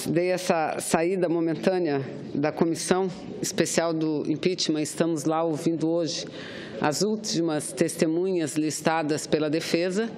dei essa saída momentânea da comissão especial do impeachment. Estamos lá ouvindo hoje as últimas testemunhas listadas pela defesa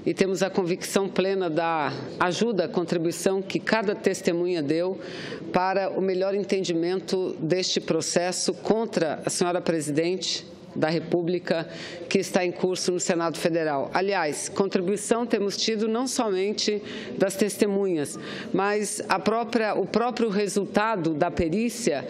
e temos a convicção plena da ajuda, contribuição que cada testemunha deu para o melhor entendimento deste processo contra a senhora presidente da República que está em curso no Senado Federal. Aliás, contribuição temos tido não somente das testemunhas, mas o próprio resultado da perícia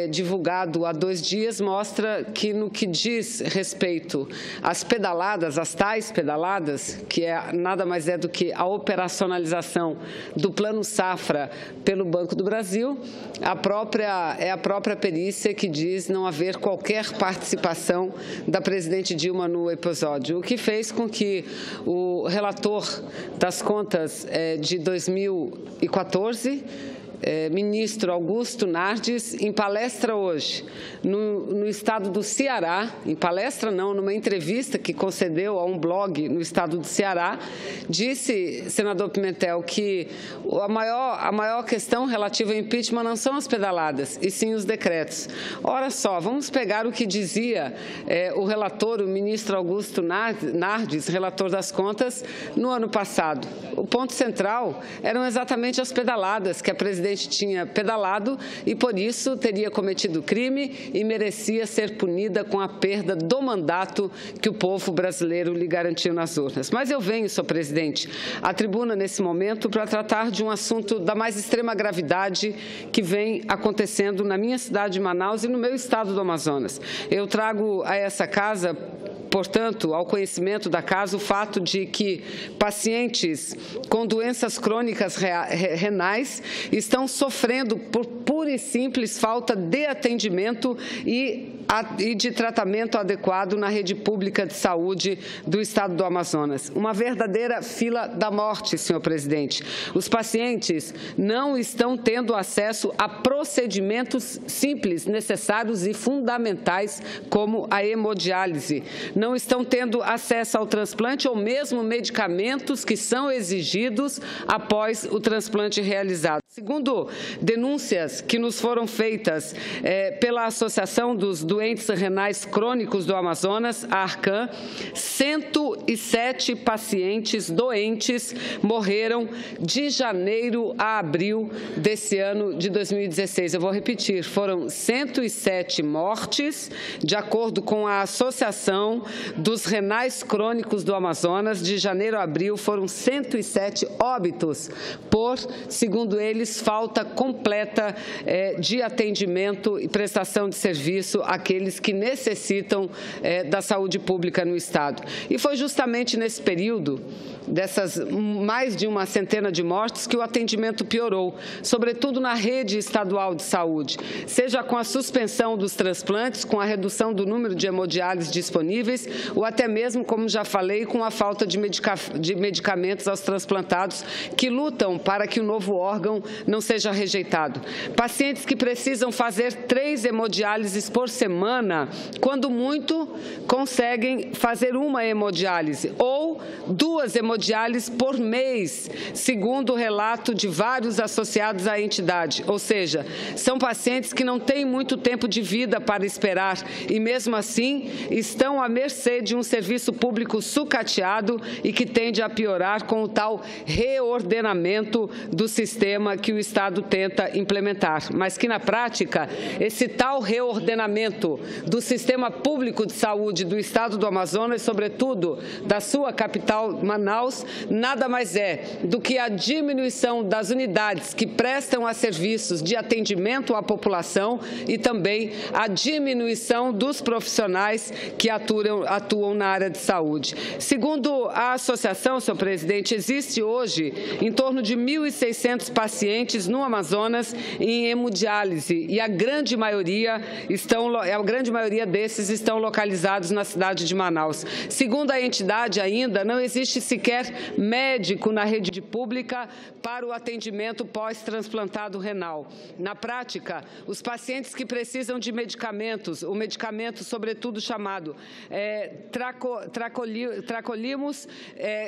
divulgado há 2 dias mostra que no que diz respeito às pedaladas, as tais pedaladas, que nada mais é do que a operacionalização do Plano Safra pelo Banco do Brasil, é a própria perícia que diz não haver qualquer participação da presidente Dilma no episódio, o que fez com que o relator das contas de 2014, ministro Augusto Nardes, em palestra hoje, no estado do Ceará, em palestra não, numa entrevista que concedeu a um blog no estado do Ceará, disse, senador Pimentel, que a maior questão relativa ao impeachment não são as pedaladas, e sim os decretos. Ora só, vamos pegar o que dizia o relator, o ministro Augusto Nardes, relator das contas, no ano passado. O ponto central eram exatamente as pedaladas que a presidente tinha pedalado e, por isso, teria cometido crime e merecia ser punida com a perda do mandato que o povo brasileiro lhe garantiu nas urnas. Mas eu venho, senhor presidente, à tribuna nesse momento para tratar de um assunto da mais extrema gravidade que vem acontecendo na minha cidade de Manaus e no meu estado do Amazonas. Eu trago a essa casa, portanto, ao conhecimento da casa, o fato de que pacientes com doenças crônicas renais estão sofrendo por pura e simples falta de atendimento e de tratamento adequado na rede pública de saúde do estado do Amazonas. Uma verdadeira fila da morte, senhor presidente. Os pacientes não estão tendo acesso a procedimentos simples, necessários e fundamentais, como a hemodiálise. Não estão tendo acesso ao transplante ou mesmo medicamentos que são exigidos após o transplante realizado. Segundo denúncias que nos foram feitas pela Associação dos Doentes Renais Crônicos do Amazonas, a ARCAN, 107 pacientes doentes morreram de janeiro a abril desse ano de 2016. Eu vou repetir, foram 107 mortes, de acordo com a Associação dos Renais Crônicos do Amazonas, de janeiro a abril foram 107 óbitos por, segundo eles, falta completa de atendimento e prestação de serviço àqueles que necessitam da saúde pública no estado. E foi justamente nesse período, dessas mais de uma centena de mortes, que o atendimento piorou, sobretudo na rede estadual de saúde, seja com a suspensão dos transplantes, com a redução do número de hemodiálises disponíveis, ou até mesmo, como já falei, com a falta de medicamentos aos transplantados que lutam para que o novo órgão não seja rejeitado. Pacientes que precisam fazer 3 hemodiálises por semana, quando muito, conseguem fazer uma hemodiálise, ou 2 hemodiálises por mês, segundo o relato de vários associados à entidade. Ou seja, são pacientes que não têm muito tempo de vida para esperar e, mesmo assim, estão à mercê de um serviço público sucateado e que tende a piorar com o tal reordenamento do sistema que o Estado tenta implementar, mas que, na prática, esse tal reordenamento do sistema público de saúde do Estado do Amazonas, sobretudo da sua capital, Manaus, nada mais é do que a diminuição das unidades que prestam a serviços de atendimento à população e também a diminuição dos profissionais que atuam na área de saúde. Segundo a associação, senhor presidente, existe hoje em torno de 1.600 pacientes no Amazonas em hemodiálise e a grande maioria a grande maioria desses estão localizados na cidade de Manaus. Segundo a entidade ainda, não existe sequer médico na rede pública para o atendimento pós-transplantado renal. Na prática, os pacientes que precisam de medicamentos, o medicamento sobretudo chamado Tracolimus,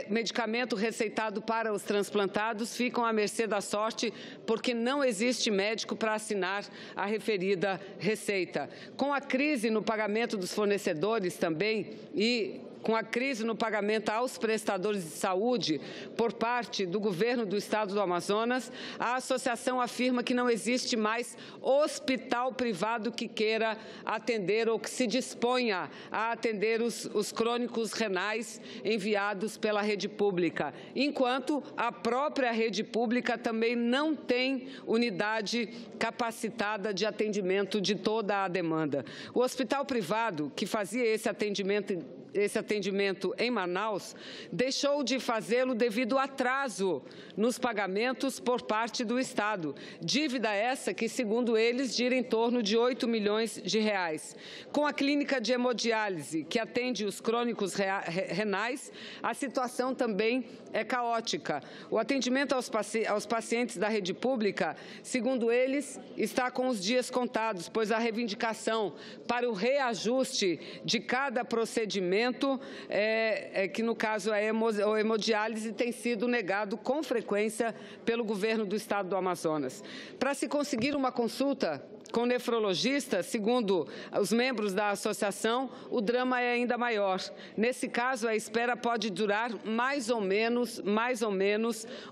medicamento receitado para os transplantados, ficam à mercê da sorte porque não existe médico para assinar a referida receita. Com a crise no pagamento dos fornecedores também e com a crise no pagamento aos prestadores de saúde por parte do governo do estado do Amazonas, a associação afirma que não existe mais hospital privado que queira atender ou que se disponha a atender os crônicos renais enviados pela rede pública, enquanto a própria rede pública também não tem unidade capacitada de atendimento de toda a demanda. O hospital privado que fazia esse atendimento em Manaus, deixou de fazê-lo devido ao atraso nos pagamentos por parte do Estado. Dívida essa que, segundo eles, gira em torno de 8 milhões de reais. Com a clínica de hemodiálise, que atende os crônicos renais, a situação também é caótica. O atendimento aos pacientes da rede pública, segundo eles, está com os dias contados, pois a reivindicação para o reajuste de cada procedimento que no caso a hemodiálise tem sido negado com frequência pelo governo do estado do Amazonas. Para se conseguir uma consulta com nefrologista, segundo os membros da associação, o drama é ainda maior. Nesse caso, a espera pode durar mais ou menos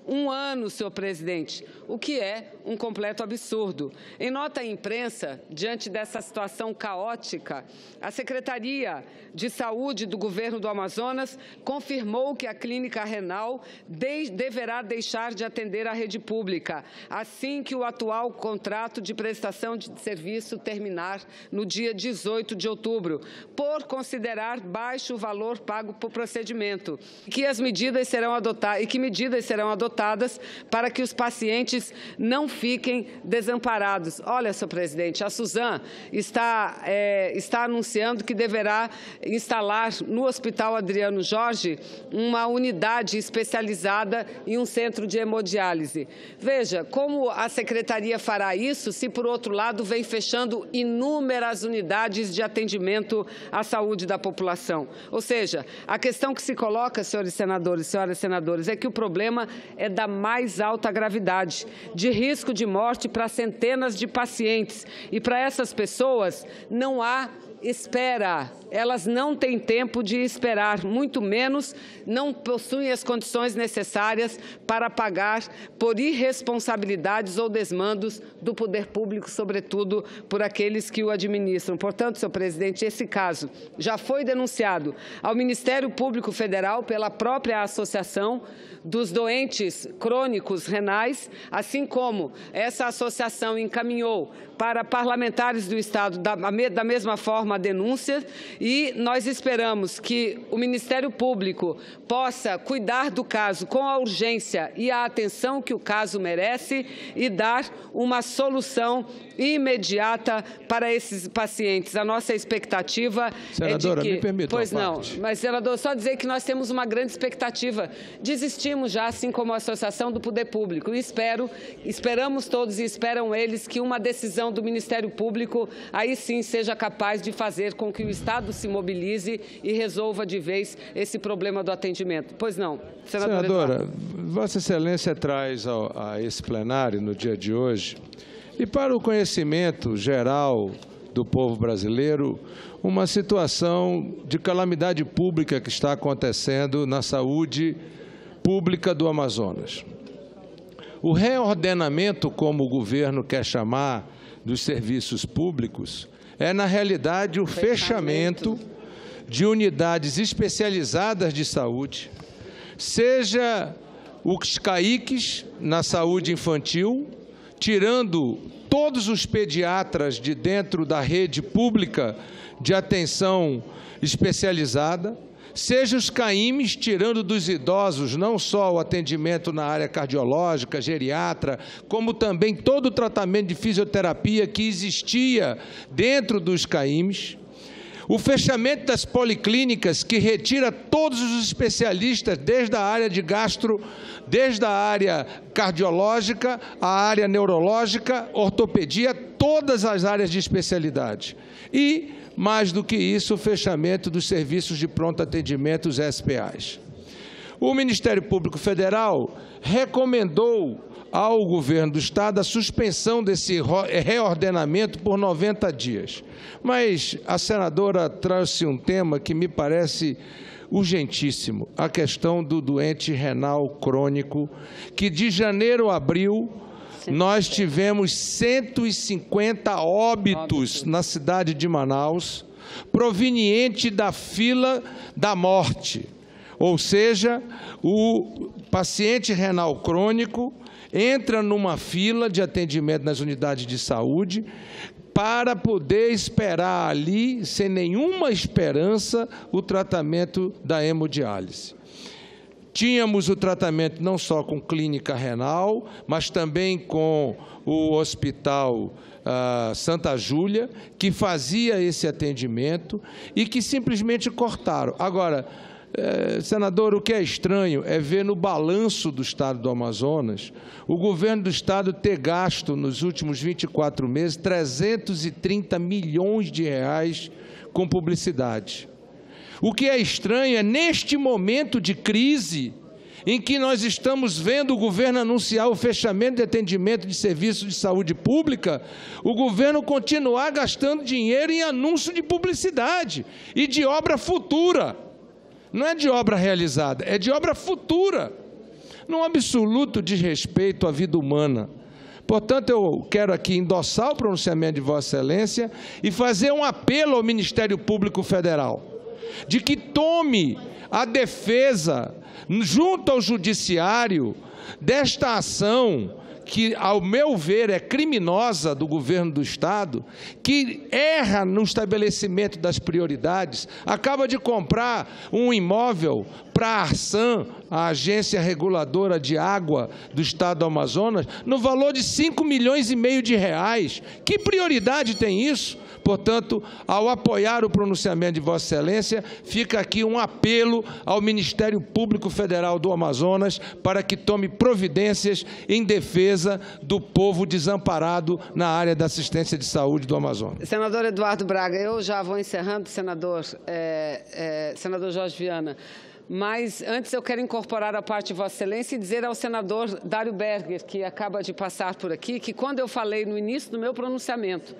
um ano, senhor presidente, o que é um completo absurdo. Em nota à imprensa, diante dessa situação caótica, a Secretaria de Saúde do governo do Amazonas confirmou que a clínica renal deverá deixar de atender a rede pública, assim que o atual contrato de prestação de serviço terminar no dia 18 de outubro, por considerar baixo o valor pago por procedimento, que medidas serão adotadas para que os pacientes não fiquem desamparados. Olha, senhor presidente, a Suzan está anunciando que deverá instalar no Hospital Adriano Jorge uma unidade especializada em um centro de hemodiálise. Veja, como a Secretaria fará isso se, por outro lado, vem fechando inúmeras unidades de atendimento à saúde da população. Ou seja, a questão que se coloca, senhores senadores, senhoras senadoras, é que o problema é da mais alta gravidade, de risco de morte para centenas de pacientes. E para essas pessoas não há espera, elas não têm tempo de esperar, muito menos não possuem as condições necessárias para pagar por irresponsabilidades ou desmandos do poder público, sobretudo por aqueles que o administram. Portanto, senhor presidente, esse caso já foi denunciado ao Ministério Público Federal pela própria Associação dos Doentes Crônicos Renais, assim como essa associação encaminhou para parlamentares do Estado da mesma forma a denúncia, e nós esperamos que o Ministério Público possa cuidar do caso com a urgência e a atenção que o caso merece e dar uma solução imediata para esses pacientes. A nossa expectativa senadora, é de que... me permita Pois não, mas, senador, só dizer que nós temos uma grande expectativa. Desistimos já, assim como a Associação do Poder Público, e esperamos todos e esperam eles que uma decisão do Ministério Público aí sim seja capaz de fazer com que o Estado se mobilize e resolva de vez esse problema do atendimento. Pois não, senadora, Vossa Excelência traz a esse plenário no dia de hoje, e para o conhecimento geral do povo brasileiro, uma situação de calamidade pública que está acontecendo na saúde pública do Amazonas. O reordenamento, como o governo quer chamar, dos serviços públicos, é, na realidade, o fechamento de unidades especializadas de saúde, seja os CAICs na saúde infantil, tirando todos os pediatras de dentro da rede pública de atenção especializada, seja os CAIMs, tirando dos idosos não só o atendimento na área cardiológica, geriatra, como também todo o tratamento de fisioterapia que existia dentro dos CAIMs. O fechamento das policlínicas, que retira todos os especialistas, desde a área de gastro, desde a área cardiológica, a área neurológica, ortopedia, todas as áreas de especialidade. E, mais do que isso, o fechamento dos serviços de pronto atendimento, os SPAs. O Ministério Público Federal recomendou ao governo do Estado a suspensão desse reordenamento por 90 dias. Mas a senadora trouxe um tema que me parece urgentíssimo, a questão do doente renal crônico, que de janeiro a abril nós tivemos 150 óbitos na cidade de Manaus, proveniente da fila da morte. Ou seja, o paciente renal crônico entra numa fila de atendimento nas unidades de saúde para poder esperar ali, sem nenhuma esperança, o tratamento da hemodiálise. Tínhamos o tratamento não só com clínica renal, mas também com o Hospital Santa Júlia, que fazia esse atendimento e que simplesmente cortaram. Agora, senador, o que é estranho é ver no balanço do Estado do Amazonas o governo do Estado ter gasto nos últimos 24 meses 330 milhões de reais com publicidade. O que é estranho é, neste momento de crise, em que nós estamos vendo o governo anunciar o fechamento de atendimento de serviços de saúde pública, o governo continuar gastando dinheiro em anúncio de publicidade e de obra futura. Não é de obra realizada, é de obra futura, num absoluto desrespeito à vida humana. Portanto, eu quero aqui endossar o pronunciamento de Vossa Excelência e fazer um apelo ao Ministério Público Federal, de que tome a defesa, junto ao Judiciário, desta ação que, ao meu ver, é criminosa do governo do Estado, que erra no estabelecimento das prioridades, acaba de comprar um imóvel para a Arsan, a Agência Reguladora de Água do Estado do Amazonas, no valor de 5,5 milhões de reais. Que prioridade tem isso? Portanto, ao apoiar o pronunciamento de Vossa Excelência, fica aqui um apelo ao Ministério Público Federal do Amazonas para que tome providências em defesa do povo desamparado na área da assistência de saúde do Amazonas. Senador Eduardo Braga, eu já vou encerrando, senador Jorge Viana. Mas antes eu quero incorporar a parte de Vossa Excelência e dizer ao senador Dário Berger, que acaba de passar por aqui, que quando eu falei no início do meu pronunciamento,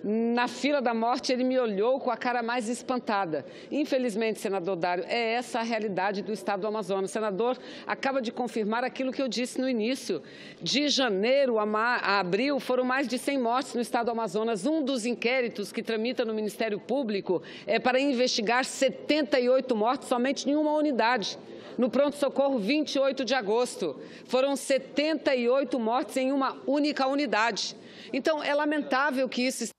na fila da morte, ele me olhou com a cara mais espantada. Infelizmente, senador Dário, é essa a realidade do Estado do Amazonas. O senador acaba de confirmar aquilo que eu disse no início. De janeiro a abril, foram mais de 100 mortes no Estado do Amazonas. Um dos inquéritos que tramita no Ministério Público é para investigar 78 mortes somente em uma unidade. No pronto-socorro, 28 de agosto. Foram 78 mortes em uma única unidade. Então, é lamentável que isso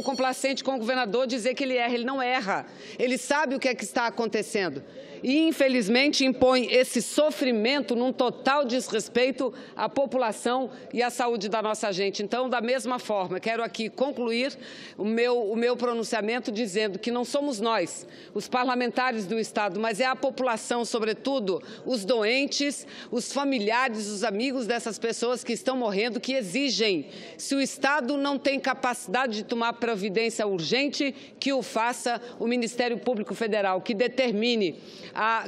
complacente com o governador dizer que ele erra. Ele não erra. Ele sabe o que é que está acontecendo. E, infelizmente, impõe esse sofrimento num total desrespeito à população e à saúde da nossa gente. Então, da mesma forma, quero aqui concluir o meu pronunciamento dizendo que não somos nós, os parlamentares do Estado, mas é a população, sobretudo os doentes, os familiares, os amigos dessas pessoas que estão morrendo, que exigem, se o Estado não tem capacidade de tomar providência urgente, que o faça o Ministério Público Federal, que determine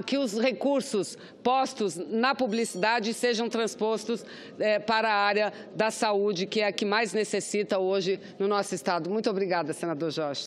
que os recursos postos na publicidade sejam transpostos para a área da saúde, que é a que mais necessita hoje no nosso Estado. Muito obrigada, senador Jorge.